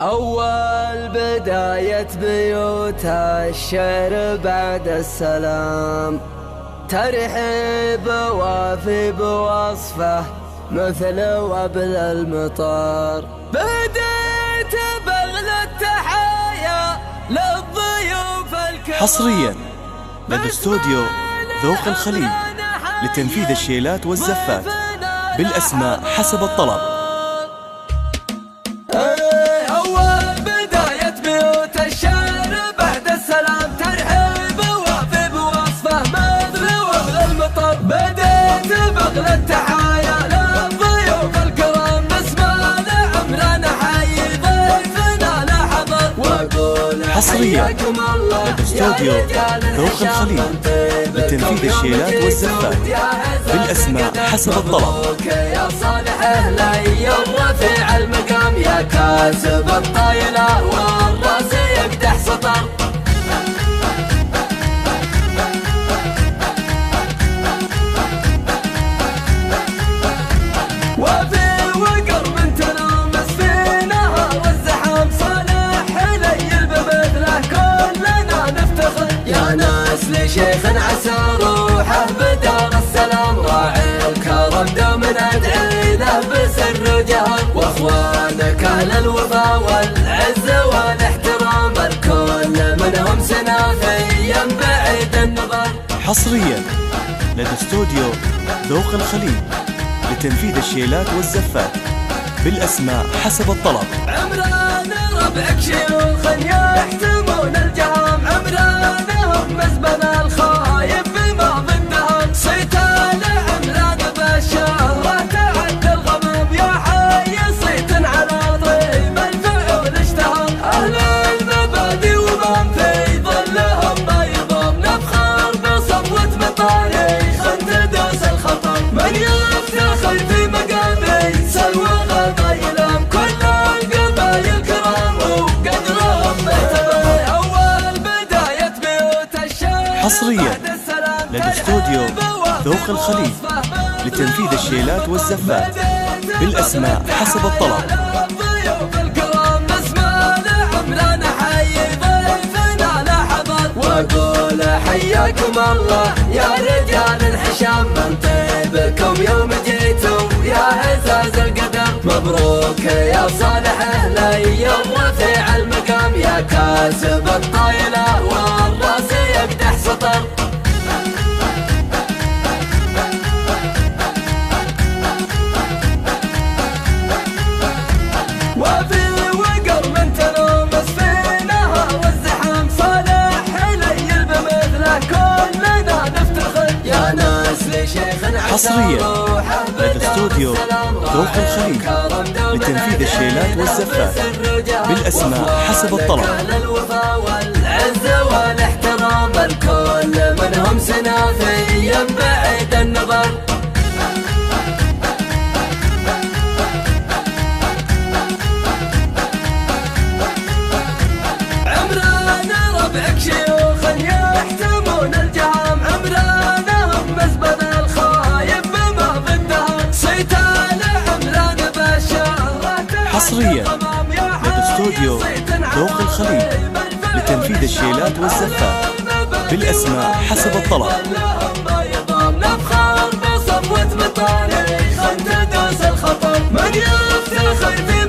أول بداية بيوت الشعر بعد السلام، ترحيب وافي بوصفه مثل وابل المطار. بديت بغل التحايا للضيوف الكرام حصريا لدى استوديو ذوق الخليج لتنفيذ الشيلات والزفات بالأسماء حسب الطلب. التحايا للضيوف الكرام، بسمة لعمرنا نحيي ضيفنا لحظة واقول حصريا لدى استوديو ذوق الخليج لتنفيذ الشيلات والزفات بالأسماء حسب الطلب. يا صالح أهلي الرفيع المقام، يا كاسب الطايلة والراس يقدح سطر. شيخ عسى روحه بدار السلام، راعي الكرم دوم ندعي له بسر جهر. واخوانك اهل الوفا والعز والاحترام، الكل منهم سنافيا بعيد النظر. حصريا لدى استوديو ذوق الخليج لتنفيذ الشيلات والزفات بالأسماء حسب الطلب. عمران ربعك شيوخ يحتمون الجهام، عمرانهم مزبنا الخايف بما ضدهم. صيتان عمران بالشهرة تعدى الغمام، يا حي صيت على طيب الفعول اشتهر. أهل المبادئ ومن في ظلهم ما يضم، نفخر بصبوة مطاريخ تدوس الخطر. من يفتخر في مقامي سلوى غضايلهم، كل القبايل كرام وقدرهم معتبر. أول بداية بيوت الشعر حصريا لدى استوديو ذوق الخليج لتنفيذ الشيلات والزفات بالأسماء حسب الطلب. ضيوف الكرام، بسمة لعمرنا نحيي ضيفنا لحظة واقول حياكم الله يا رجال الحشام. من طيبكم يوم جيتوا يا عزاز القدر، مبروك يا صالح أهلي الرفيع المقام، يا كاسب الطايلة والراس يقدح سطر. وفي وقر من تنومس في نهار الزحام، صالح حلي بمثله كلنا نفتخر. يا ناس لشيخ حصريا لدى استوديو ذوق الخليج لتنفيذ الشيلات والزفات بالأسماء حسب الطلب. الوفا والعز والاحترام، الكل منهم سنافيا بعيد النظر. عمران ربعك شيوخ يحتمون الجهام، عمرانهم مزبنا الخايف بما ضدهم. صيتان عمران بالشهرة حصريا لدى استوديو ذوق الخليج لتنفيذ الشيلات والزفات بالأسماء حسب الطلب. نفخر بصبوة مطاريخ تدوس الخطر. من يفتخر في